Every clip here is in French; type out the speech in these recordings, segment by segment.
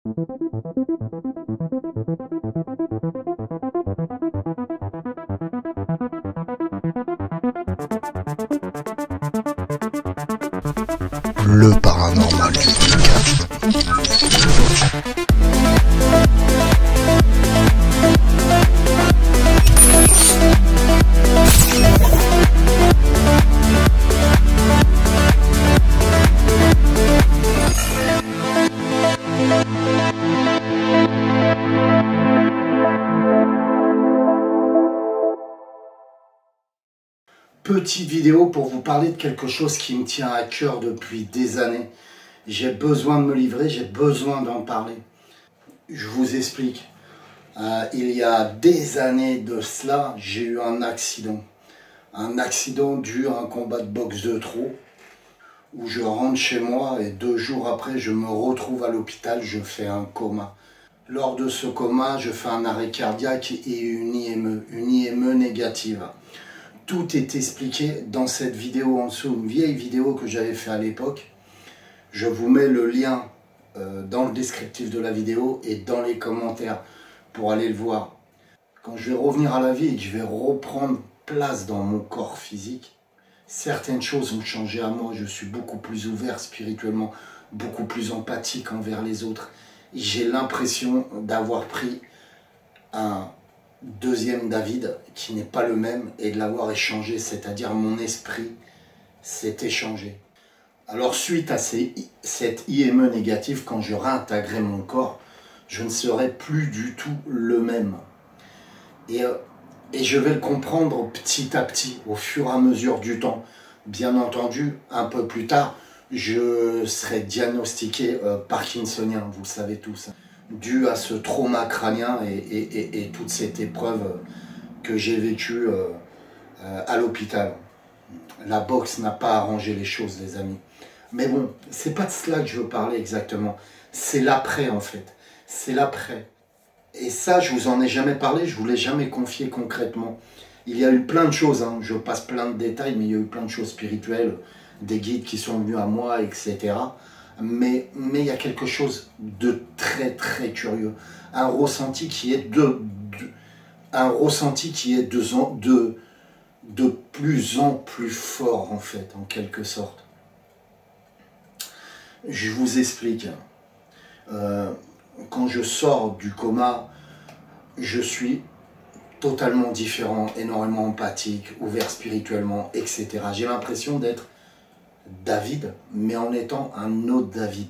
Le paranormal du podcast. Petite vidéo pour vous parler de quelque chose qui me tient à cœur depuis des années. J'ai besoin de me livrer, j'ai besoin d'en parler. Je vous explique. Il y a des années de cela, j'ai eu un accident. Un accident dû à un combat de boxe de trop, où je rentre chez moi et 2 jours après, je me retrouve à l'hôpital, je fais un coma. Lors de ce coma, je fais un arrêt cardiaque et une IME négative. Tout est expliqué dans cette vidéo en dessous, une vieille vidéo que j'avais fait à l'époque. Je vous mets le lien dans le descriptif de la vidéo et dans les commentaires pour aller le voir. Quand je vais revenir à la vie et que je vais reprendre place dans mon corps physique, certaines choses ont changé à moi. Je suis beaucoup plus ouvert spirituellement, beaucoup plus empathique envers les autres. J'ai l'impression d'avoir pris un deuxième David qui n'est pas le même et de l'avoir échangé, c'est-à-dire mon esprit s'est échangé. Alors suite à cette IME négative, quand je réintégrerai mon corps, je ne serai plus du tout le même. Et je vais le comprendre petit à petit, au fur et à mesure du temps. Bien entendu, un peu plus tard, je serai diagnostiqué parkinsonien, vous le savez tous, dû à ce trauma crânien et toute cette épreuve que j'ai vécue à l'hôpital. La boxe n'a pas arrangé les choses, les amis. Mais bon, c'est pas de cela que je veux parler exactement. C'est l'après, en fait. C'est l'après. Et ça, je vous en ai jamais parlé, je vous l'ai jamais confié concrètement. Il y a eu plein de choses, hein. Je passe plein de détails, mais il y a eu plein de choses spirituelles, des guides qui sont venus à moi, etc. Mais il y a quelque chose de très très curieux. Un ressenti qui est de plus en plus fort, en fait, en quelque sorte. Je vous explique. Quand je sors du coma, je suis totalement différent, énormément empathique, ouvert spirituellement, etc. J'ai l'impression d'être David, mais en étant un autre David.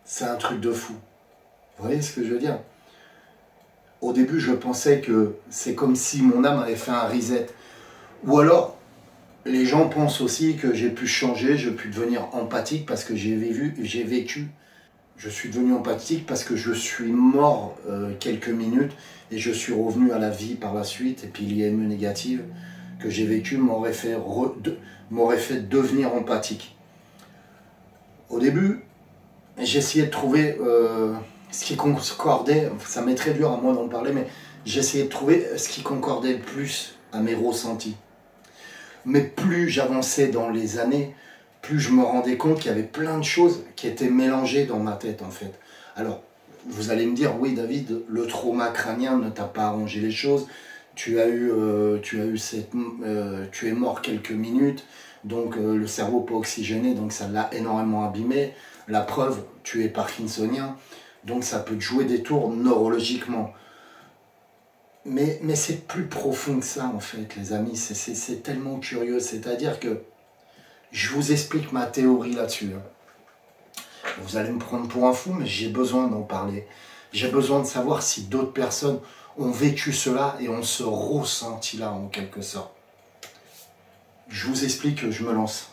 C'est un truc de fou. Vous voyez ce que je veux dire? Au début, je pensais que c'est comme si mon âme avait fait un reset. Ou alors, les gens pensent aussi que j'ai pu changer, j'ai pu devenir empathique parce que j'ai vécu. Je suis devenu empathique parce que je suis mort quelques minutes et je suis revenu à la vie par la suite. Et puis l'IME négative que j'ai vécu m'aurait fait devenir empathique. Au début, j'essayais de trouver ce qui concordait, ça m'est très dur à moi d'en parler, mais j'essayais de trouver ce qui concordait le plus à mes ressentis. Mais plus j'avançais dans les années, plus je me rendais compte qu'il y avait plein de choses qui étaient mélangées dans ma tête, en fait. Alors, vous allez me dire, oui David, le trauma crânien ne t'a pas arrangé les choses, tu es mort quelques minutes, donc le cerveau pas oxygéné, donc ça l'a énormément abîmé. La preuve, tu es parkinsonien, donc ça peut te jouer des tours neurologiquement. Mais c'est plus profond que ça, en fait, les amis. C'est tellement curieux. C'est-à-dire que je vous explique ma théorie là-dessus. Vous allez me prendre pour un fou, mais j'ai besoin d'en parler. J'ai besoin de savoir si d'autres personnes ont vécu cela et ont ce ressenti-là, en quelque sorte. Je vous explique, je me lance.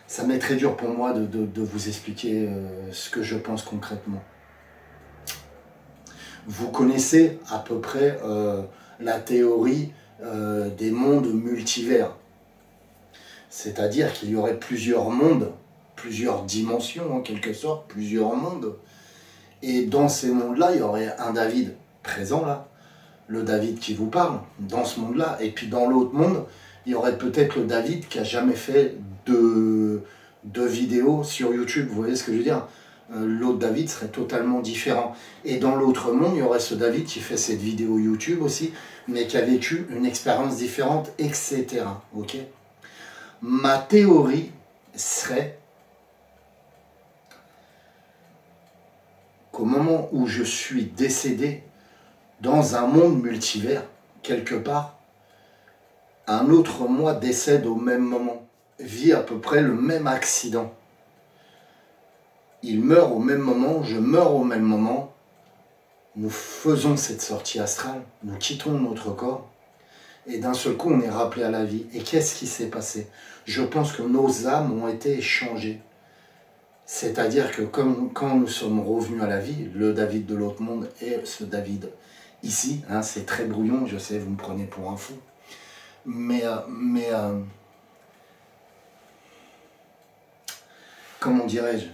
Ça m'est très dur pour moi de vous expliquer ce que je pense concrètement. Vous connaissez à peu près la théorie des mondes multivers. C'est-à-dire qu'il y aurait plusieurs mondes, plusieurs dimensions en quelque sorte, plusieurs mondes. Et dans ces mondes-là, il y aurait un David présent là, le David qui vous parle, dans ce monde-là. Et puis dans l'autre monde, il y aurait peut-être le David qui n'a jamais fait de de vidéos sur YouTube, vous voyez ce que je veux dire? L'autre David serait totalement différent. Et dans l'autre monde, il y aurait ce David qui fait cette vidéo YouTube aussi, mais qui a vécu une expérience différente, etc. Ok? Ma théorie serait qu'au moment où je suis décédé dans un monde multivers, quelque part, un autre moi décède au même moment, vit à peu près le même accident. Il meurt au même moment, je meurs au même moment, nous faisons cette sortie astrale, nous quittons notre corps, et d'un seul coup on est rappelé à la vie. Et qu'est-ce qui s'est passé? Je pense que nos âmes ont été échangées. C'est-à-dire que quand nous sommes revenus à la vie, le David de l'autre monde et ce David ici, hein, c'est très brouillon, je sais, vous me prenez pour un fou, mais comment dirais-je?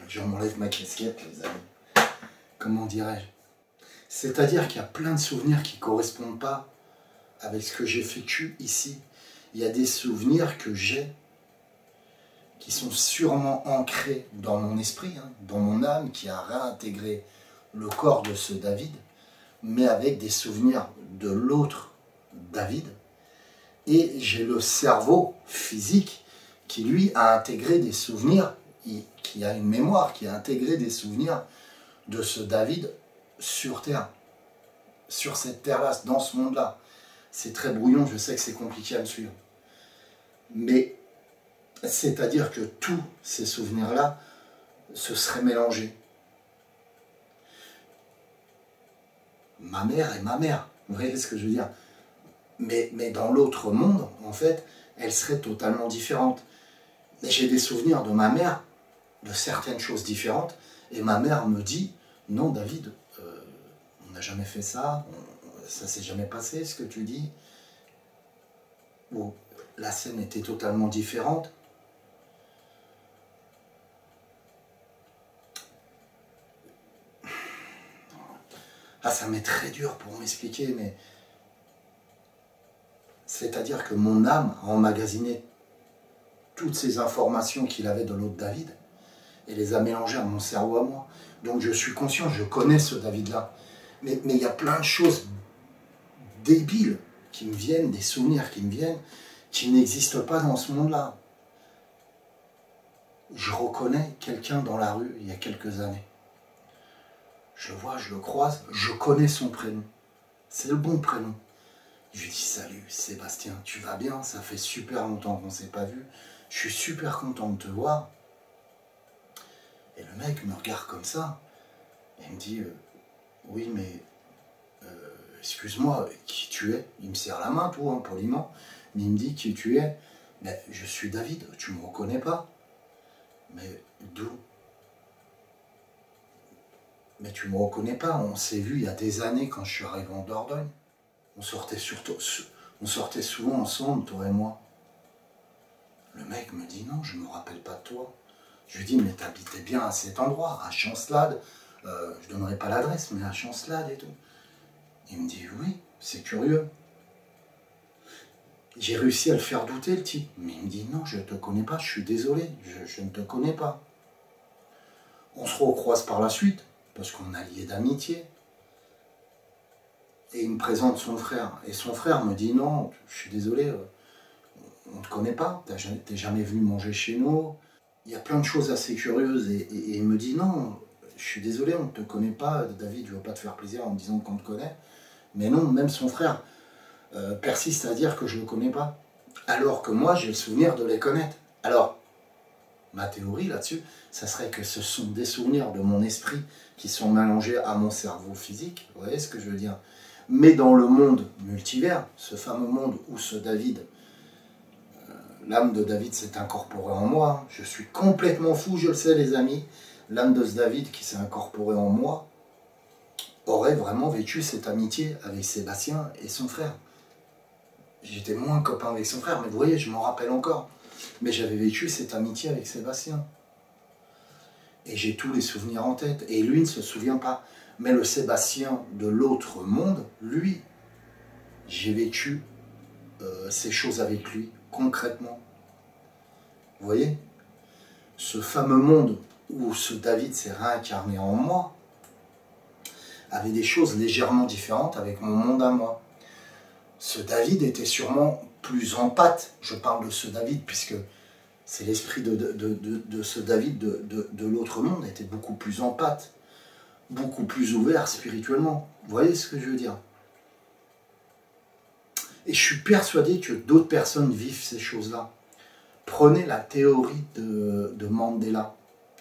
Je m'enlève ma casquette, les amis. Comment dirais-je? C'est-à-dire qu'il y a plein de souvenirs qui ne correspondent pas avec ce que j'ai vécu ici. Il y a des souvenirs que j'ai qui sont sûrement ancrés dans mon esprit, hein, dans mon âme, qui a réintégré le corps de ce David, mais avec des souvenirs de l'autre David. Et j'ai le cerveau physique qui, lui, a intégré des souvenirs, qui a une mémoire, qui a intégré des souvenirs de ce David sur Terre, sur cette Terre-là, dans ce monde-là. C'est très brouillon, je sais que c'est compliqué à me suivre. Mais c'est-à-dire que tous ces souvenirs-là se seraient mélangés. Ma mère est ma mère, vous voyez ce que je veux dire? Mais dans l'autre monde, en fait, elle serait totalement différente. J'ai des souvenirs de ma mère, de certaines choses différentes, et ma mère me dit, non David, on n'a jamais fait ça, ça s'est jamais passé ce que tu dis. Bon, la scène était totalement différente. Ah, ça m'est très dur pour m'expliquer, mais c'est-à-dire que mon âme a emmagasiné toutes ces informations qu'il avait de l'autre David et les a mélangées à mon cerveau à moi. Donc je suis conscient, je connais ce David-là. Mais il y a plein de choses débiles qui me viennent, des souvenirs qui me viennent, qui n'existent pas dans ce monde-là. Je reconnais quelqu'un dans la rue il y a quelques années. Je le vois, je le croise, je connais son prénom. C'est le bon prénom. Je lui dis, salut Sébastien, tu vas bien? Ça fait super longtemps qu'on ne s'est pas vu. Je suis super content de te voir. Et le mec me regarde comme ça. Et il me dit, oui mais, excuse-moi, qui tu es? Il me serre la main, tout, hein, poliment. Mais il me dit, qui tu es? Mais je suis David, tu ne me reconnais pas? Mais d'où? Mais tu ne me reconnais pas, on s'est vu il y a des années quand je suis arrivé en Dordogne. On sortait souvent ensemble, toi et moi. Le mec me dit non, je ne me rappelle pas de toi. Je lui dis mais t'habitais bien à cet endroit, à Chancelade. Je ne donnerai pas l'adresse, mais à Chancelade et tout. Il me dit oui, c'est curieux. J'ai réussi à le faire douter le type. Mais il me dit non, je ne te connais pas, je suis désolé, je ne te connais pas. On se recroise par la suite. Parce qu'on a lié d'amitié. Et il me présente son frère. Et son frère me dit, non, je suis désolé, on ne te connaît pas, t'es jamais venu manger chez nous. Il y a plein de choses assez curieuses. Et il me dit, non, je suis désolé, on ne te connaît pas, David, je ne veux pas te faire plaisir en me disant qu'on te connaît. Mais non, même son frère persiste à dire que je ne le connais pas. Alors que moi, j'ai le souvenir de les connaître. Alors, ma théorie là-dessus, ça serait que ce sont des souvenirs de mon esprit qui sont mélangés à mon cerveau physique, vous voyez ce que je veux dire? Mais dans le monde multivers, ce fameux monde où ce David, l'âme de David s'est incorporée en moi, je suis complètement fou, je le sais les amis, l'âme de ce David qui s'est incorporée en moi aurait vraiment vécu cette amitié avec Sébastien et son frère. J'étais moins copain avec son frère, mais vous voyez, je m'en rappelle encore. Mais j'avais vécu cette amitié avec Sébastien. Et j'ai tous les souvenirs en tête. Et lui ne se souvient pas. Mais le Sébastien de l'autre monde, lui, j'ai vécu ces choses avec lui, concrètement. Vous voyez? Ce fameux monde où ce David s'est réincarné en moi avait des choses légèrement différentes avec mon monde à moi. Ce David était sûrement plus en pâte. Je parle de ce David puisque c'est l'esprit de ce David de l'autre monde était beaucoup plus en pâte, beaucoup plus ouvert spirituellement. Vous voyez ce que je veux dire? Et je suis persuadé que d'autres personnes vivent ces choses-là. Prenez la théorie de Mandela,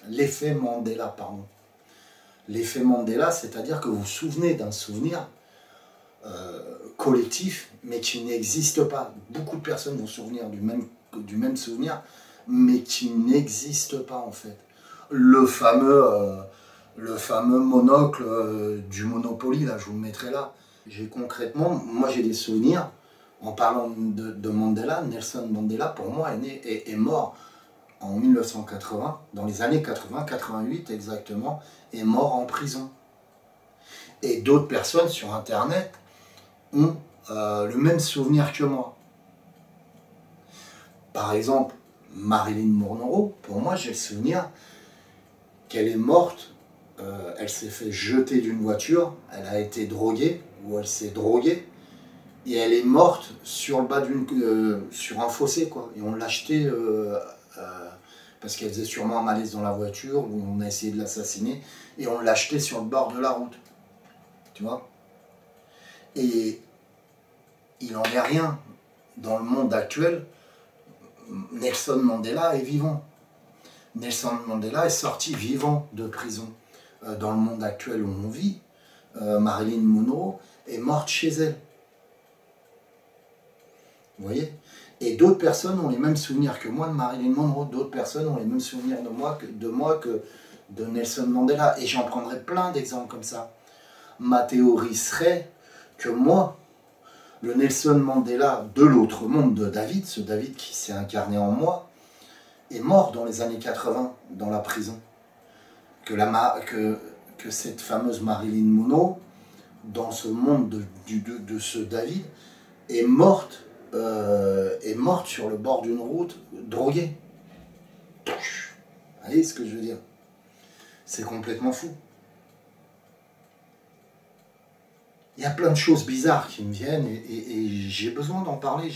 l'effet Mandela, pardon. L'effet Mandela, c'est-à-dire que vous vous souvenez d'un souvenir collectif, mais qui n'existe pas. Beaucoup de personnes vont se souvenir du même souvenir, mais qui n'existe pas en fait. Le fameux monocle du Monopoly, là, je vous le mettrai là. Concrètement, moi j'ai des souvenirs, en parlant de Mandela, Nelson Mandela, pour moi, est mort en 1980, dans les années 80, 88 exactement, est mort en prison. Et d'autres personnes sur Internet ont le même souvenir que moi. Par exemple, Marilyn Monroe, pour moi, j'ai le souvenir qu'elle est morte, elle s'est fait jeter d'une voiture, elle a été droguée, ou elle s'est droguée, et elle est morte sur le bas sur un fossé, quoi. Et on l'a achetée parce qu'elle faisait sûrement un malaise dans la voiture, où on a essayé de l'assassiner, et on l'a achetée sur le bord de la route. Tu vois? Et il n'en est rien. Dans le monde actuel, Nelson Mandela est vivant. Nelson Mandela est sorti vivant de prison. Dans le monde actuel où on vit, Marilyn Monroe est morte chez elle. Vous voyez? Et d'autres personnes ont les mêmes souvenirs que moi de Marilyn Monroe. D'autres personnes ont les mêmes souvenirs de moi que de Nelson Mandela. Et j'en prendrai plein d'exemples comme ça. Ma théorie serait que moi, le Nelson Mandela de l'autre monde de David, ce David qui s'est incarné en moi, est mort dans les années 80 dans la prison. Que cette fameuse Marilyn Monroe, dans ce monde de ce David, est morte sur le bord d'une route, droguée. Vous voyez ce que je veux dire? C'est complètement fou. Il y a plein de choses bizarres qui me viennent et j'ai besoin d'en parler,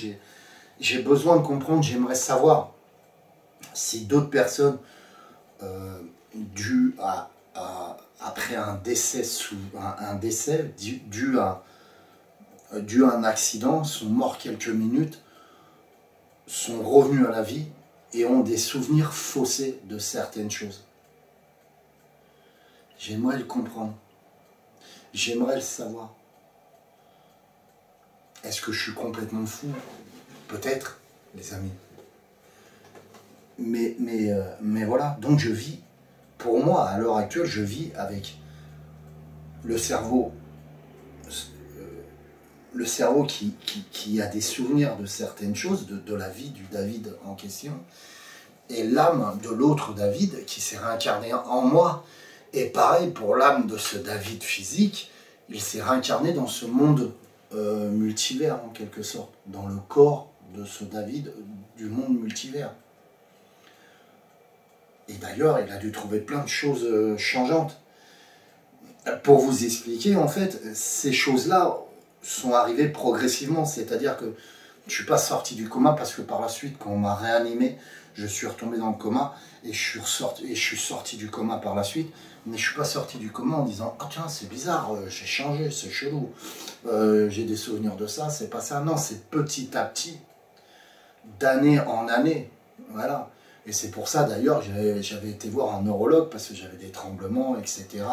j'ai besoin de comprendre, j'aimerais savoir si d'autres personnes, après un décès, dû à un accident, sont morts quelques minutes, sont revenus à la vie et ont des souvenirs faussés de certaines choses. J'aimerais le comprendre, j'aimerais le savoir. Est-ce que je suis complètement fou? Peut-être, les amis. Mais voilà, donc je vis, pour moi, à l'heure actuelle, je vis avec le cerveau qui a des souvenirs de certaines choses, de la vie du David en question, et l'âme de l'autre David qui s'est réincarné en moi. Et pareil pour l'âme de ce David physique, il s'est réincarné dans ce monde multivers en quelque sorte, dans le corps de ce David du monde multivers. Et d'ailleurs, il a dû trouver plein de choses changeantes. Pour vous expliquer, en fait, ces choses-là sont arrivées progressivement, c'est-à-dire que je ne suis pas sorti du coma parce que par la suite, quand on m'a réanimé, je suis retombé dans le coma et je suis sorti du coma par la suite, mais je ne suis pas sorti du coma en disant « Ah tiens, c'est bizarre, j'ai changé, c'est chelou, j'ai des souvenirs de ça, c'est pas ça ». Non, c'est petit à petit, d'année en année, voilà. Et c'est pour ça d'ailleurs j'avais été voir un neurologue parce que j'avais des tremblements, etc.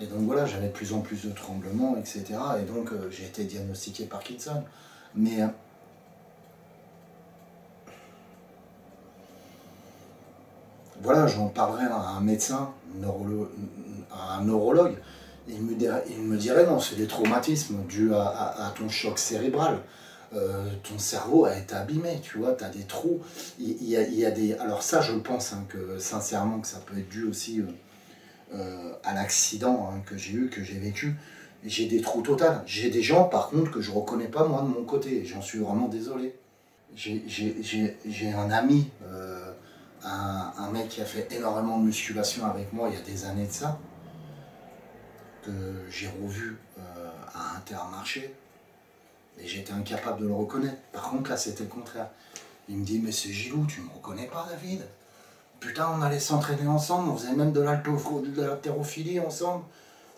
Et donc voilà, j'avais de plus en plus de tremblements, etc. Et donc j'ai été diagnostiqué Parkinson. Mais voilà, j'en parlerai à un médecin, à un neurologue, et il me dirait non, c'est des traumatismes dus à ton choc cérébral. Ton cerveau a été abîmé, tu vois, tu as des trous. Il y a des... Alors ça, je pense sincèrement que ça peut être dû aussi à l'accident que j'ai eu, que j'ai vécu. J'ai des trous totaux. J'ai des gens, par contre, que je ne reconnais pas, moi, de mon côté. J'en suis vraiment désolé. J'ai un ami, un mec qui a fait énormément de musculation avec moi il y a des années de ça, que j'ai revu à Intermarché, et j'étais incapable de le reconnaître. Par contre, là, c'était le contraire. Il me dit, mais c'est Gilou, tu me reconnais pas, David? Putain, on allait s'entraîner ensemble, on faisait même de l'haltérophilie ensemble.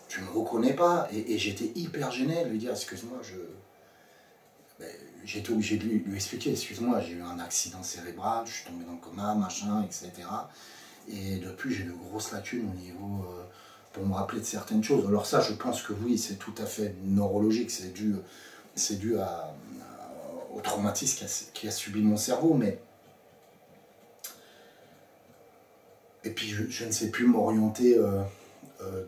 Tu me reconnais pas? Et j'étais hyper gêné de lui dire, excuse-moi, ben, j'étais obligé de lui expliquer, excuse-moi, j'ai eu un accident cérébral, je suis tombé dans le coma, machin, etc. Et depuis, j'ai de grosses lacunes au niveau, pour me rappeler de certaines choses. Alors ça, je pense que oui, c'est tout à fait neurologique, c'est dû au traumatisme qui a subi mon cerveau, mais... Et puis, je ne sais plus m'orienter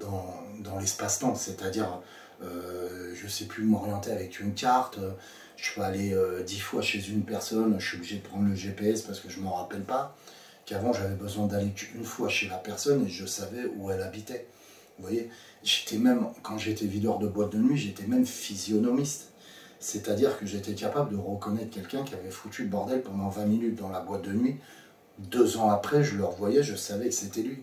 dans l'espace-temps, c'est-à-dire, je ne sais plus m'orienter avec une carte. Je peux aller 10 fois chez une personne, je suis obligé de prendre le GPS parce que je ne m'en rappelle pas. Qu'avant, j'avais besoin d'aller une fois chez la personne et je savais où elle habitait. Vous voyez, j'étais même, quand j'étais videur de boîte de nuit, j'étais même physionomiste. C'est-à-dire que j'étais capable de reconnaître quelqu'un qui avait foutu le bordel pendant 20 minutes dans la boîte de nuit. 2 ans après, je le revoyais, je savais que c'était lui.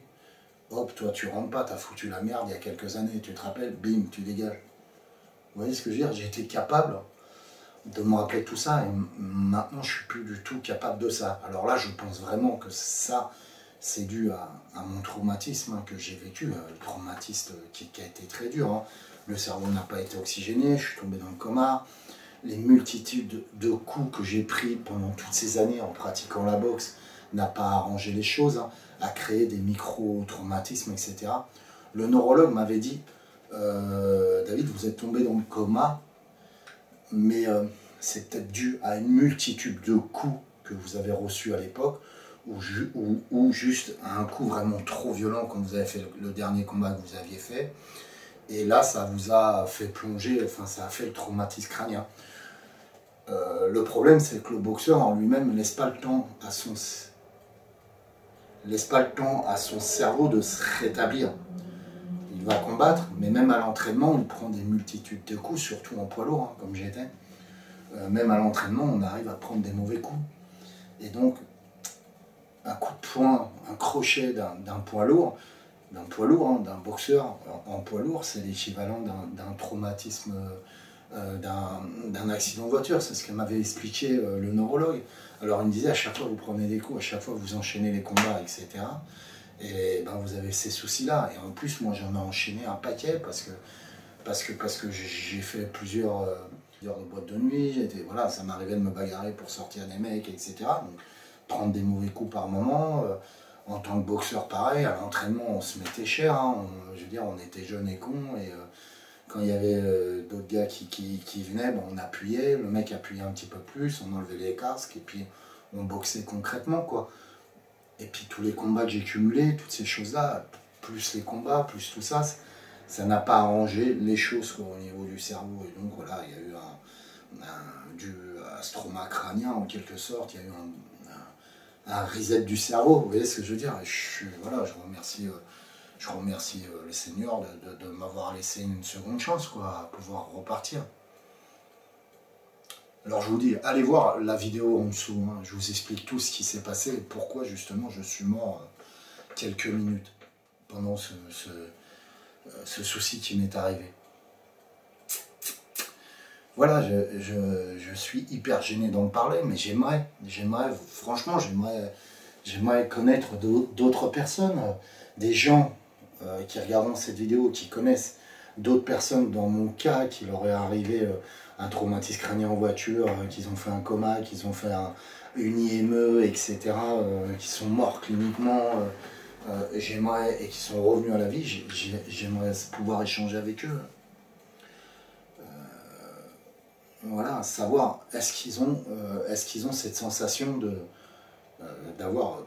Hop, toi tu rentres pas, t'as foutu la merde il y a quelques années, tu te rappelles, bim, tu dégages. Vous voyez ce que je veux dire? J'ai été capable de me rappeler tout ça, et maintenant je suis plus du tout capable de ça. Alors là, je pense vraiment que ça, c'est dû à mon traumatisme que j'ai vécu, le traumatisme qui a été très dur. Hein. Le cerveau n'a pas été oxygéné, je suis tombé dans le coma. Les multitudes de coups que j'ai pris pendant toutes ces années en pratiquant la boxe n'a pas arrangé les choses, hein, a créé des micro-traumatismes, etc. Le neurologue m'avait dit, David, vous êtes tombé dans le coma, mais c'est peut-être dû à une multitude de coups que vous avez reçus à l'époque, ou juste à un coup vraiment trop violent quand vous avez fait le dernier combat que vous aviez fait. Et là, ça vous a fait plonger, enfin ça a fait le traumatisme crânien. Le problème, c'est que le boxeur en lui-même ne laisse pas le temps à son cerveau de se rétablir. Il va combattre, mais même à l'entraînement, il prend des multitudes de coups, surtout en poids lourd, hein, comme j'étais. Même à l'entraînement, on arrive à prendre des mauvais coups. Et donc, un coup de poing, un crochet d'un poids lourd, hein, d'un boxeur en poids lourd, c'est l'équivalent d'un traumatisme, d'un accident de voiture. C'est ce que m'avait expliqué le neurologue. Alors il me disait, à chaque fois vous prenez des coups, à chaque fois vous enchaînez les combats, etc. Et ben, vous avez ces soucis-là. Et en plus, moi j'en ai enchaîné un paquet parce que j'ai fait plusieurs boîtes de nuit. Voilà, ça m'arrivait de me bagarrer pour sortir des mecs, etc. Donc prendre des mauvais coups par moment. En tant que boxeur, pareil, à l'entraînement, on se mettait cher. Hein. Je veux dire, on était jeunes et cons. Et quand il y avait d'autres gars qui venaient, bon, on appuyait. Le mec appuyait un petit peu plus, on enlevait les casques et puis on boxait concrètement, quoi. Et puis tous les combats que j'ai cumulés, toutes ces choses-là, plus les combats, plus tout ça, ça n'a pas arrangé les choses, quoi, au niveau du cerveau. Et donc voilà, il y a eu un stroma crânien en quelque sorte, il y a eu un reset du cerveau, vous voyez ce que je veux dire? Et voilà, je remercie les seigneurs de m'avoir laissé une seconde chance, quoi, à pouvoir repartir. Alors je vous dis, allez voir la vidéo en dessous, hein, je vous explique tout ce qui s'est passé et pourquoi justement je suis mort quelques minutes pendant ce souci qui m'est arrivé. Voilà, je suis hyper gêné d'en parler, mais franchement, j'aimerais connaître d'autres personnes, des gens qui regardent cette vidéo, qui connaissent d'autres personnes dans mon cas, qui leur est arrivé un traumatisme crânien en voiture, qu'ils ont fait un coma, qu'ils ont fait une IME, etc., qui sont morts cliniquement, et qui sont revenus à la vie, j'aimerais pouvoir échanger avec eux. Voilà, savoir est-ce qu'ils ont cette sensation d'avoir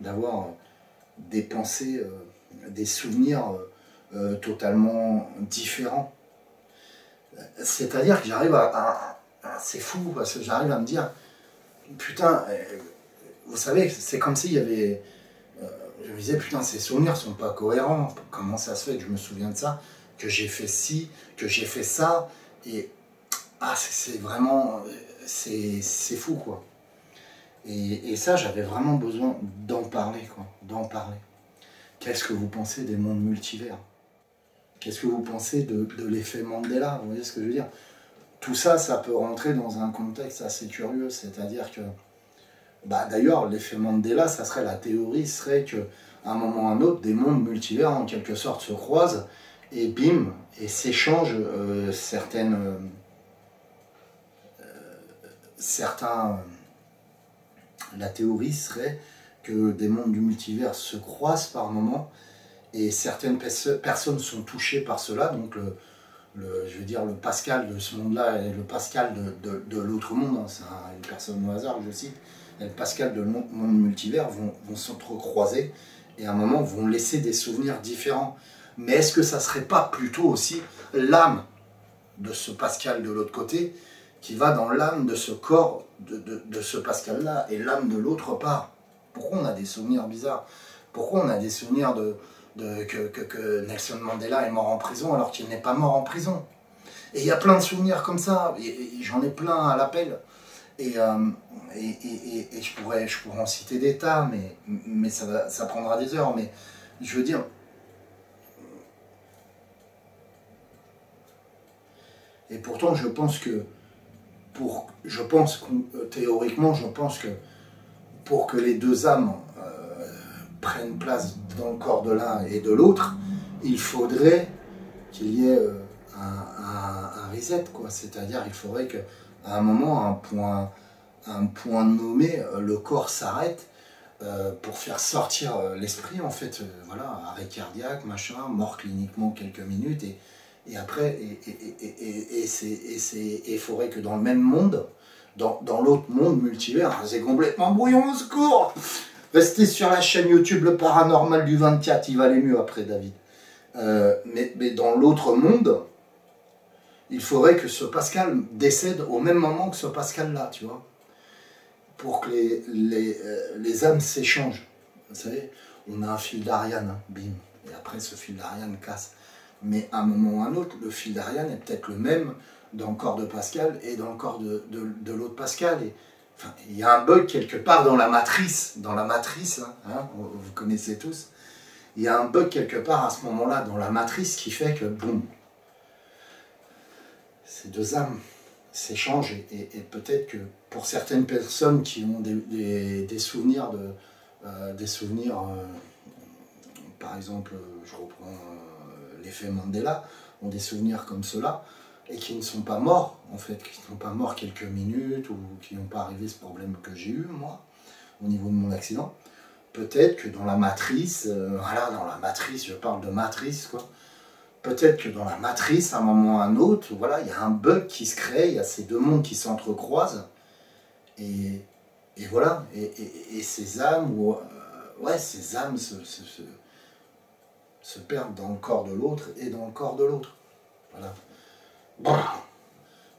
d'avoir des pensées, des souvenirs totalement différents. C'est-à-dire que j'arrive c'est fou parce que j'arrive à me dire, putain, vous savez, c'est comme s'il y avait, je me disais, putain, ces souvenirs sont pas cohérents. Comment ça se fait que je me souviens de ça, que j'ai fait ci, que j'ai fait ça, et c'est vraiment, c'est fou, quoi. Et ça, j'avais vraiment besoin d'en parler, quoi, d'en parler. Qu'est-ce que vous pensez des mondes multivers? Qu'est-ce que vous pensez de l'effet Mandela? Vous voyez ce que je veux dire? Tout ça, ça peut rentrer dans un contexte assez curieux, c'est-à-dire que, bah, d'ailleurs, l'effet Mandela, ça serait, la théorie serait que, à un moment ou à un autre, des mondes multivers, en quelque sorte, se croisent, et bim, et s'échangent certains... La théorie serait que des mondes du multivers se croisent par moment, et certaines personnes sont touchées par cela, donc je veux dire, le Pascal de ce monde-là et le Pascal de l'autre monde, hein, c'est une personne au hasard, je cite, et le Pascal de monde multivers vont s'entrecroiser, et à un moment vont laisser des souvenirs différents. Mais est-ce que ça serait pas plutôt aussi l'âme de ce Pascal de l'autre côté qui va dans l'âme de ce corps de ce Pascal-là, et l'âme de l'autre part? Pourquoi on a des souvenirs bizarres? Pourquoi on a des souvenirs que Nelson Mandela est mort en prison alors qu'il n'est pas mort en prison? Et il y a plein de souvenirs comme ça, et j'en ai plein à l'appel. Et je pourrais en citer des tas, mais ça prendra des heures. Mais je veux dire... Et pourtant, je pense que théoriquement, je pense que pour que les deux âmes prennent place dans le corps de l'un et de l'autre, il faudrait qu'il y ait un reset, quoi. C'est-à-dire, il faudrait qu'à un moment, un point nommé, le corps s'arrête pour faire sortir l'esprit, en fait. Voilà, arrêt cardiaque, machin, mort cliniquement quelques minutes, et après, il faudrait que dans le même monde, dans l'autre monde multivers, c'est complètement brouillon, au secours! Restez sur la chaîne YouTube Le Paranormal du 24, il va aller mieux après, David. Mais dans l'autre monde, il faudrait que ce Pascal décède au même moment que ce Pascal-là, tu vois, pour que les âmes s'échangent. Vous savez, on a un fil d'Ariane, hein, bim, et après ce fil d'Ariane casse. Mais à un moment ou à un autre, le fil d'Ariane est peut-être le même dans le corps de Pascal et dans le corps de l'autre Pascal. Et, enfin, il y a un bug quelque part dans la matrice, hein, vous connaissez tous. Il y a un bug quelque part à ce moment-là dans la matrice qui fait que, boum, ces deux âmes s'échangent, et peut-être que pour certaines personnes qui ont des souvenirs, par exemple, je reprends l'effet Mandela, ont des souvenirs comme cela, et qui ne sont pas morts, en fait, qui ne sont pas morts quelques minutes, ou qui n'ont pas arrivé ce problème que j'ai eu, moi, au niveau de mon accident. Peut-être que dans la matrice, voilà, dans la matrice, je parle de matrice, quoi. Peut-être que dans la matrice, à un moment ou à un autre, voilà, il y a un bug qui se crée, il y a ces deux mondes qui s'entrecroisent, et voilà, et ces âmes, ces âmes se perdent dans le corps de l'autre et dans le corps de l'autre. Voilà. Bon,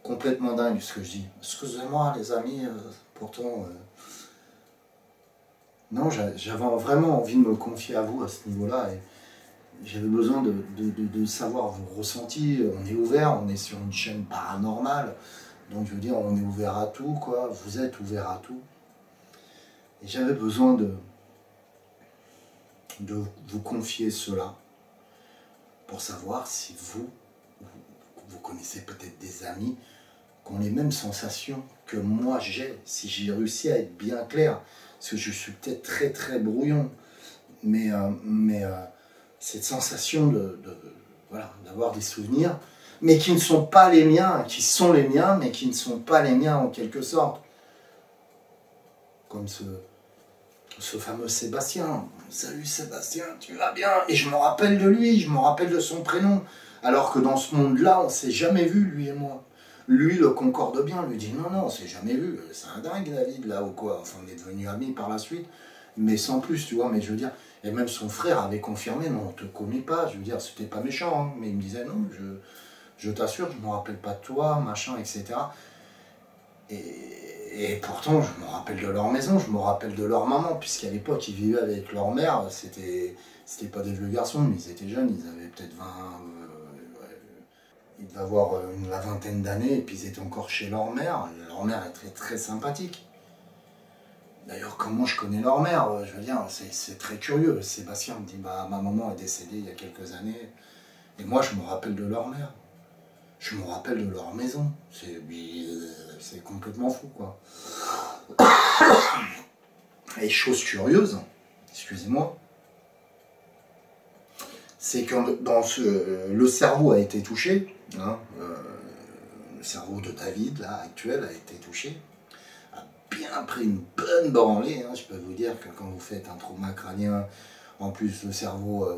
complètement dingue ce que je dis. Excusez-moi les amis, pourtant... non, j'avais vraiment envie de me confier à vous à ce niveau-là, et j'avais besoin de savoir vos ressentis. On est ouvert, on est sur une chaîne paranormale, donc je veux dire, on est ouvert à tout, quoi. Vous êtes ouvert à tout. Et j'avais besoin de vous confier cela, pour savoir si vous connaissez peut-être des amis qui ont les mêmes sensations que moi j'ai, si j'ai réussi à être bien clair, parce que je suis peut-être très très brouillon, mais cette sensation voilà, d'avoir des souvenirs, mais qui ne sont pas les miens, qui sont les miens, mais qui ne sont pas les miens en quelque sorte, comme ce fameux Sébastien. Salut Sébastien, tu vas bien? Et je me rappelle de lui, je me rappelle de son prénom. Alors que dans ce monde-là, on ne s'est jamais vu, lui et moi. Lui le concorde bien, lui dit non, non, on s'est jamais vu. C'est un dingue, David, là ou quoi. Enfin, on est devenus amis par la suite, mais sans plus, tu vois. Mais je veux dire, et même son frère avait confirmé, non, on te connaît pas. Je veux dire, c'était pas méchant, hein, mais il me disait non, je t'assure, je me rappelle pas de toi, machin, etc. Et pourtant, je me rappelle de leur maison, je me rappelle de leur maman, puisqu'à l'époque, ils vivaient avec leur mère. C'était pas des vieux garçons, mais ils étaient jeunes, ils avaient peut-être 20... il devait avoir la vingtaine d'années, et puis ils étaient encore chez leur mère. Leur mère est très, très sympathique. D'ailleurs, comment je connais leur mère, je veux dire, c'est très curieux. Sébastien me dit, bah, ma maman est décédée il y a quelques années, et moi je me rappelle de leur mère. Je me rappelle de leur maison. C'est complètement fou, quoi. Et chose curieuse, excusez-moi, c'est que le cerveau a été touché, hein, le cerveau de David, là, actuel, a été touché, a bien pris une bonne branlée, hein, je peux vous dire que quand vous faites un trauma crânien, en plus le cerveau,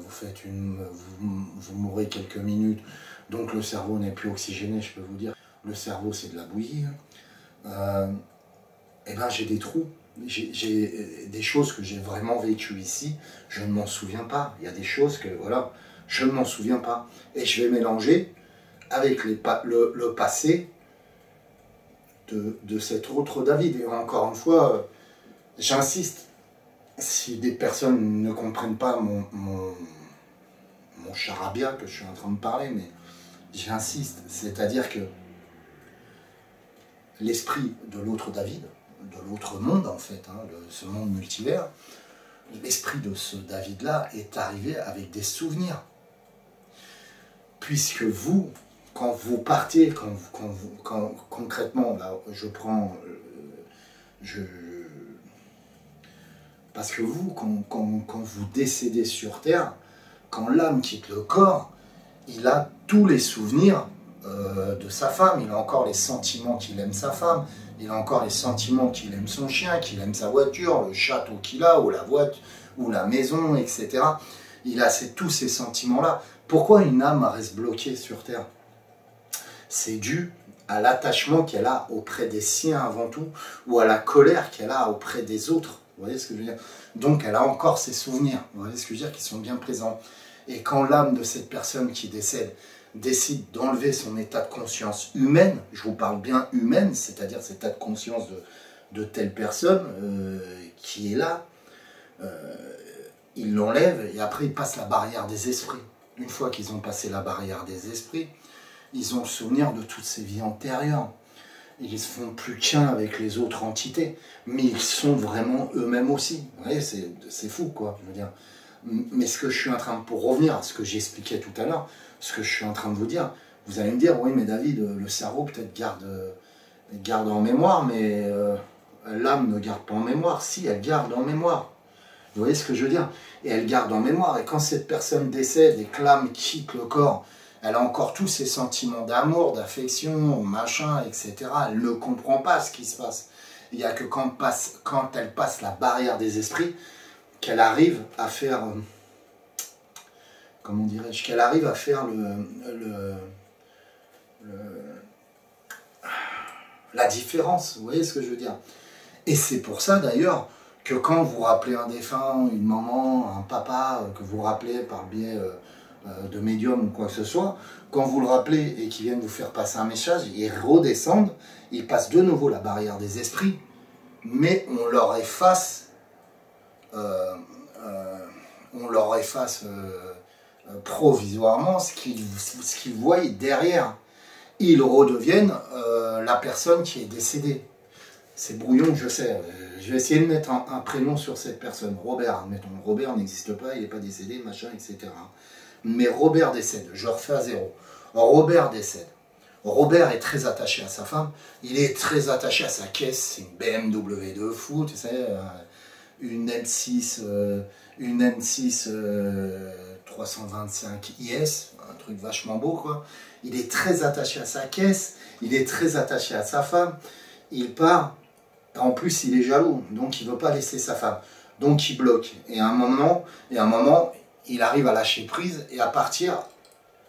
vous mourrez quelques minutes, donc le cerveau n'est plus oxygéné, je peux vous dire, le cerveau c'est de la bouillie, et ben j'ai des trous. J'ai des choses que j'ai vraiment vécues ici, je ne m'en souviens pas. Il y a des choses que, voilà, je ne m'en souviens pas. Et je vais mélanger avec le passé de cet autre David. Et encore une fois, j'insiste, si des personnes ne comprennent pas mon charabia que je suis en train de parler, mais j'insiste, c'est-à-dire que l'esprit de l'autre David, de l'autre monde en fait, hein, ce monde multivers, l'esprit de ce David-là est arrivé avec des souvenirs. Puisque vous, quand vous partez, quand concrètement, là, je prends, parce que vous, quand vous décédez sur Terre, quand l'âme quitte le corps, il a tous les souvenirs de sa femme, il a encore les sentiments qu'il aime sa femme, il a encore les sentiments qu'il aime son chien, qu'il aime sa voiture, le château qu'il a, ou la voiture, ou la maison, etc. Il a tous ces sentiments-là. Pourquoi une âme reste bloquée sur Terre? C'est dû à l'attachement qu'elle a auprès des siens avant tout, ou à la colère qu'elle a auprès des autres. Vous voyez ce que je veux dire? Donc elle a encore ses souvenirs, vous voyez ce que je veux dire, qui sont bien présents. Et quand l'âme de cette personne qui décède décide d'enlever son état de conscience humaine, je vous parle bien humaine, c'est-à-dire cet état de conscience de telle personne qui est là, il l'enlève et après il passe la barrière des esprits. Une fois qu'ils ont passé la barrière des esprits, ils ont le souvenir de toutes ces vies antérieures. Ils ne se font plus qu'un avec les autres entités, mais ils sont vraiment eux-mêmes aussi. Vous voyez, c'est fou, quoi, je veux dire. Mais ce que je suis en train de, pour revenir à ce que j'expliquais tout à l'heure, ce que je suis en train de vous dire, vous allez me dire, oui, mais David, le cerveau peut-être garde en mémoire, mais l'âme ne garde pas en mémoire. Si, elle garde en mémoire. Vous voyez ce que je veux dire? Et elle garde en mémoire. Et quand cette personne décède et que l'âme quitte le corps, elle a encore tous ces sentiments d'amour, d'affection, machin, etc. Elle ne comprend pas ce qui se passe. Il n'y a que quand elle passe la barrière des esprits, qu'elle arrive à faire, comment dirais-je, qu'elle arrive à faire la différence. Vous voyez ce que je veux dire? Et c'est pour ça d'ailleurs que quand vous rappelez un défunt, une maman, un papa, que vous rappelez par le biais de médium ou quoi que ce soit, quand vous le rappelez et qu'ils viennent vous faire passer un message, ils redescendent, ils passent de nouveau la barrière des esprits, mais on leur efface provisoirement ce qu'ils voient derrière. Ils redeviennent la personne qui est décédée. C'est brouillon, je sais. Je vais essayer de mettre un prénom sur cette personne. Robert, admettons. Robert n'existe pas, il n'est pas décédé, machin, etc. Mais Robert décède. Je refais à zéro. Robert décède. Robert est très attaché à sa femme. Il est très attaché à sa caisse. C'est une BMW de fou, tu sais. Une M6 325 IS, un truc vachement beau, quoi. Il est très attaché à sa caisse, il est très attaché à sa femme, il part, en plus il est jaloux, donc il ne veut pas laisser sa femme, donc il bloque, et à un moment, il arrive à lâcher prise et à partir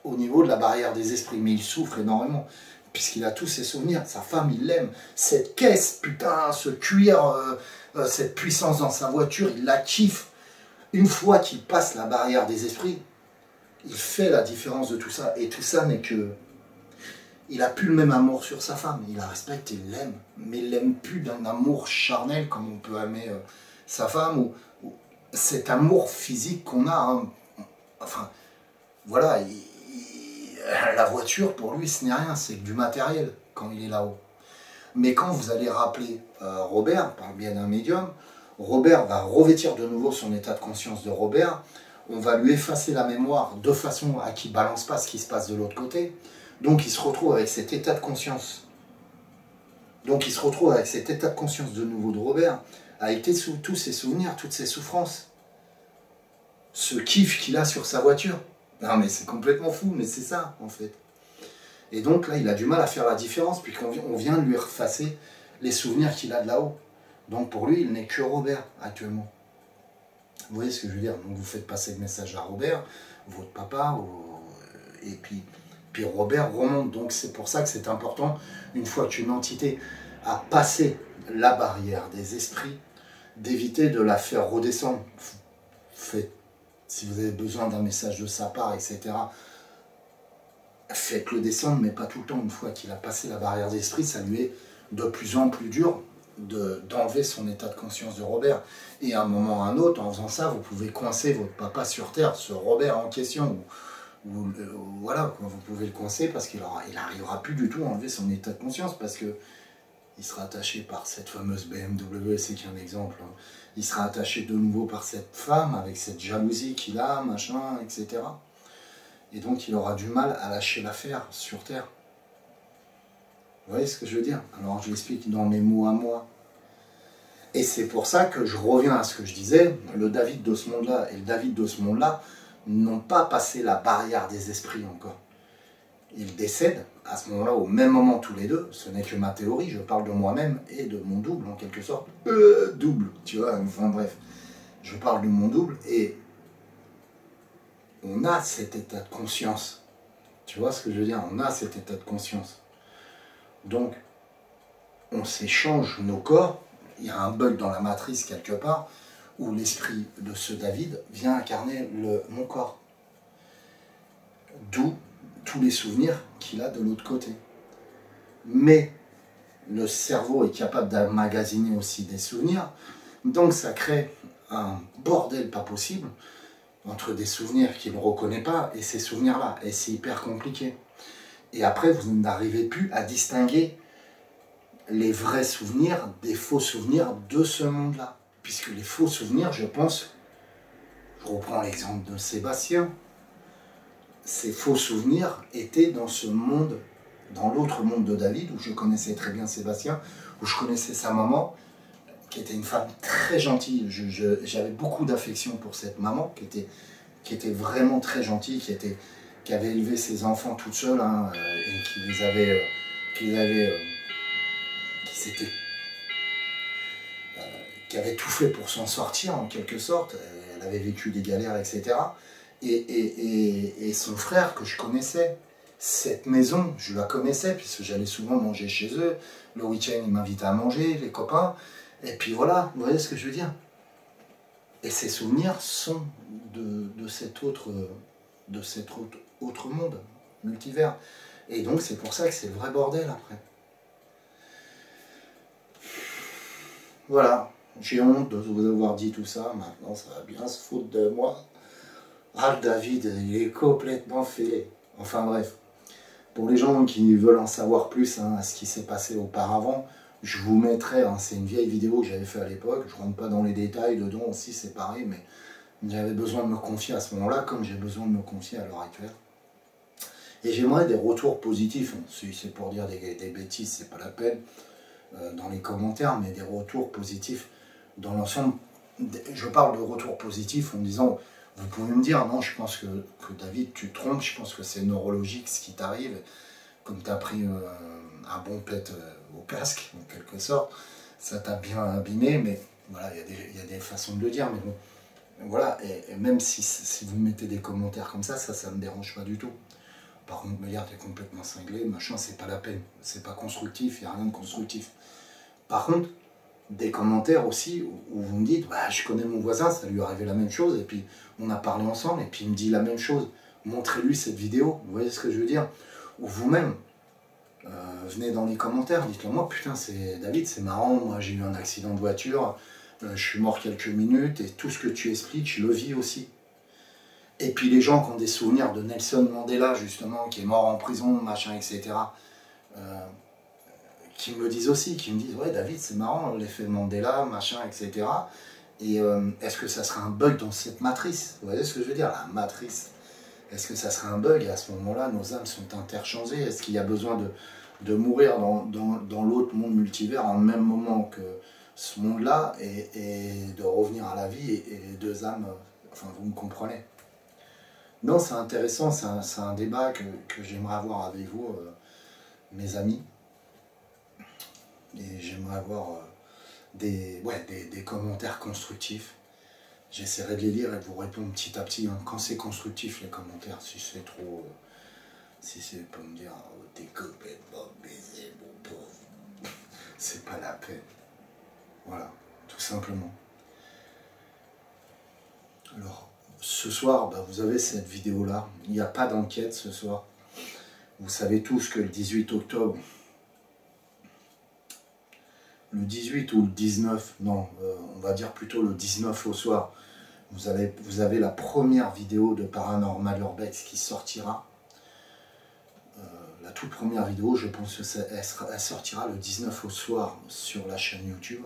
au niveau de la barrière des esprits, mais il souffre énormément, puisqu'il a tous ses souvenirs, sa femme il l'aime, cette caisse, putain, ce cuir, cette puissance dans sa voiture, il la kiffe. Une fois qu'il passe la barrière des esprits, il fait la différence de tout ça. Et tout ça n'est que... Il n'a plus le même amour sur sa femme. Il la respecte, il l'aime. Mais il l'aime plus d'un amour charnel comme on peut aimer sa femme. Ou cet amour physique qu'on a. Hein. Enfin, voilà. la voiture, pour lui, ce n'est rien, c'est que du matériel quand il est là-haut. Mais quand vous allez rappeler Robert, par le biais d'un médium, Robert va revêtir de nouveau son état de conscience de Robert, on va lui effacer la mémoire de façon à qu'il ne balance pas ce qui se passe de l'autre côté. Donc il se retrouve avec cet état de conscience. Donc il se retrouve avec cet état de conscience de nouveau de Robert, avec tous ses souvenirs, toutes ses souffrances. Ce kiff qu'il a sur sa voiture. Non mais c'est complètement fou, mais c'est ça en fait. Et donc là il a du mal à faire la différence, puisqu'on vient de lui effacer les souvenirs qu'il a de là-haut. Donc pour lui il n'est que Robert actuellement. Vous voyez ce que je veux dire? Donc vous faites passer le message à Robert, votre papa, et puis Robert remonte. Donc c'est pour ça que c'est important, une fois qu'une entité a passé la barrière des esprits, d'éviter de la faire redescendre. Faites, si vous avez besoin d'un message de sa part, etc., faites-le descendre, mais pas tout le temps. Une fois qu'il a passé la barrière d'esprit, ça lui est de plus en plus dur d'enlever son état de conscience de Robert. Et à un moment ou à un autre, en faisant ça, vous pouvez coincer votre papa sur terre, ce Robert en question. Voilà, vous pouvez le coincer parce qu'il n'arrivera plus du tout à enlever son état de conscience, parce que il sera attaché par cette fameuse BMW, c'est qu'un exemple. Hein. Il sera attaché de nouveau par cette femme, avec cette jalousie qu'il a, machin, etc. Et donc il aura du mal à lâcher l'affaire sur terre. Vous voyez ce que je veux dire? Alors je l'explique dans mes mots à moi. Et c'est pour ça que je reviens à ce que je disais, le David de ce monde-là et le David de ce monde-là n'ont pas passé la barrière des esprits encore. Ils décèdent à ce moment-là, au même moment tous les deux. Ce n'est que ma théorie, je parle de moi-même et de mon double en quelque sorte. Double, tu vois, enfin bref. Je parle de mon double et on a cet état de conscience. Tu vois ce que je veux dire? On a cet état de conscience. Donc, on s'échange nos corps. Il y a un bug dans la matrice quelque part où l'esprit de ce David vient incarner mon corps. D'où tous les souvenirs qu'il a de l'autre côté. Mais le cerveau est capable d'emmagasiner aussi des souvenirs. Donc ça crée un bordel pas possible entre des souvenirs qu'il ne reconnaît pas et ces souvenirs-là. Et c'est hyper compliqué. Et après, vous n'arrivez plus à distinguer les vrais souvenirs des faux souvenirs de ce monde-là. Puisque les faux souvenirs, je pense, je reprends l'exemple de Sébastien, ces faux souvenirs étaient dans ce monde, dans l'autre monde de David, où je connaissais très bien Sébastien, où je connaissais sa maman, qui était une femme très gentille. J'avais beaucoup d'affection pour cette maman, qui était vraiment très gentille, qui avait élevé ses enfants toute seule, hein, et qui avait tout fait pour s'en sortir en quelque sorte. Elle avait vécu des galères, etc. Et son frère que je connaissais, cette maison, je la connaissais puisque j'allais souvent manger chez eux. Le week-end, ils m'invitaient à manger, les copains. Et puis voilà, vous voyez ce que je veux dire? Et ces souvenirs sont de cet autre monde, multivers. Et donc c'est pour ça que c'est le vrai bordel après. Voilà, j'ai honte de vous avoir dit tout ça, maintenant ça va bien se foutre de moi. Ah, David, il est complètement fêlé. Enfin bref, pour les gens qui veulent en savoir plus, hein, à ce qui s'est passé auparavant, je vous mettrai, hein, c'est une vieille vidéo que j'avais fait à l'époque, je ne rentre pas dans les détails, dedans aussi c'est pareil, mais j'avais besoin de me confier à ce moment-là, comme j'ai besoin de me confier à l'heure actuelle. Et j'aimerais des retours positifs, hein. Si c'est pour dire des bêtises, c'est pas la peine, dans les commentaires, mais des retours positifs dans l'ensemble. Je parle de retours positifs en me disant, vous pouvez me dire, non, je pense que David, tu te trompes, je pense que c'est neurologique ce qui t'arrive, comme tu as pris un bon pet au casque, en quelque sorte, ça t'a bien abîmé, mais voilà, il y a des façons de le dire, mais bon, voilà, et même si vous mettez des commentaires comme ça ne me dérange pas du tout. Par contre, me dire t'es complètement cinglé, machin, c'est pas la peine, c'est pas constructif, il n'y a rien de constructif. Par contre, des commentaires aussi où vous me dites, bah, je connais mon voisin, ça lui est arrivé la même chose, et puis on a parlé ensemble, et puis il me dit la même chose. Montrez-lui cette vidéo, vous voyez ce que je veux dire? Ou vous-même, venez dans les commentaires, dites-le moi, putain, c'est David, c'est marrant, moi j'ai eu un accident de voiture, je suis mort quelques minutes, et tout ce que tu expliques, je le vis aussi. Et puis les gens qui ont des souvenirs de Nelson Mandela, justement, qui est mort en prison, machin, etc., qui me le disent aussi, qui me disent « Ouais, David, c'est marrant, l'effet de Mandela, machin, etc. » Et est-ce que ça serait un bug dans cette matrice? Vous voyez ce que je veux dire? La matrice. Est-ce que ça serait un bug? Et à ce moment-là, nos âmes sont interchangées. Est-ce qu'il y a besoin de mourir dans l'autre monde multivers en même moment que ce monde-là et de revenir à la vie et les deux âmes, enfin, vous me comprenez? Non, c'est intéressant, c'est un débat que j'aimerais avoir avec vous, mes amis. Et j'aimerais avoir des commentaires constructifs. J'essaierai de les lire et de vous répondre petit à petit, hein, quand c'est constructif les commentaires. Si c'est trop... si c'est pour me dire oh, t'es complètement baisé mon pauvre, c'est pas la peine. Voilà, tout simplement. Alors, ce soir, bah, vous avez cette vidéo-là. Il n'y a pas d'enquête ce soir. Vous savez tous que le 18 octobre, le 18 ou le 19, non, on va dire plutôt le 19 au soir, vous avez la première vidéo de Paranormal Urbex qui sortira. La toute première vidéo, je pense qu'elle sortira le 19 au soir sur la chaîne YouTube,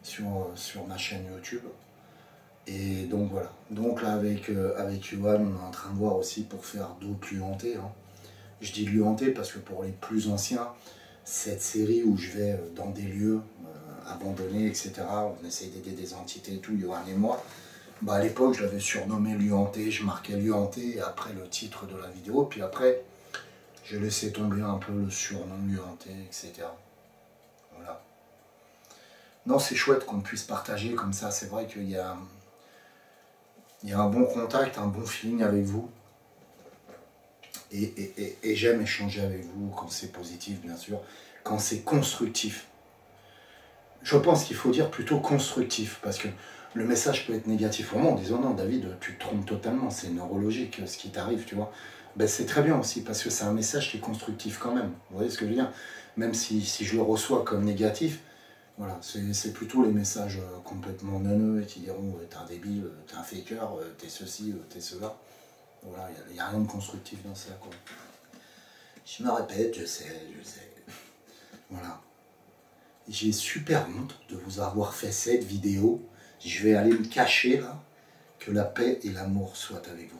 sur ma chaîne YouTube. Et donc voilà. Donc là avec Yohan, on est en train de voir aussi pour faire d'autres lieux hantés. Hein. Je dis lieux hantés parce que pour les plus anciens, cette série où je vais dans des lieux abandonnés, etc. On essaye d'aider des entités et tout, Yohan et moi. Bah, à l'époque, je l'avais surnommé lieu hanté, je marquais lieu hanté après le titre de la vidéo, puis après, j'ai laissé tomber un peu le surnom lieu hanté, etc. Voilà. Non, c'est chouette qu'on puisse partager comme ça, c'est vrai qu'il y a un bon contact, un bon feeling avec vous. Et j'aime échanger avec vous quand c'est positif, bien sûr, quand c'est constructif. Je pense qu'il faut dire plutôt constructif, parce que le message peut être négatif pour moi en disant non David, tu te trompes totalement, c'est neurologique ce qui t'arrive, tu vois. Ben, c'est très bien aussi, parce que c'est un message qui est constructif quand même, vous voyez ce que je veux dire. Même si je le reçois comme négatif, voilà, c'est plutôt les messages complètement neuneux qui diront t'es un débile, t'es un faker, t'es ceci, t'es cela. Voilà, il n'y a rien de constructif dans ça, quoi. Je me répète, je sais. Voilà. J'ai super honte de vous avoir fait cette vidéo. Je vais aller me cacher là. Que la paix et l'amour soient avec vous.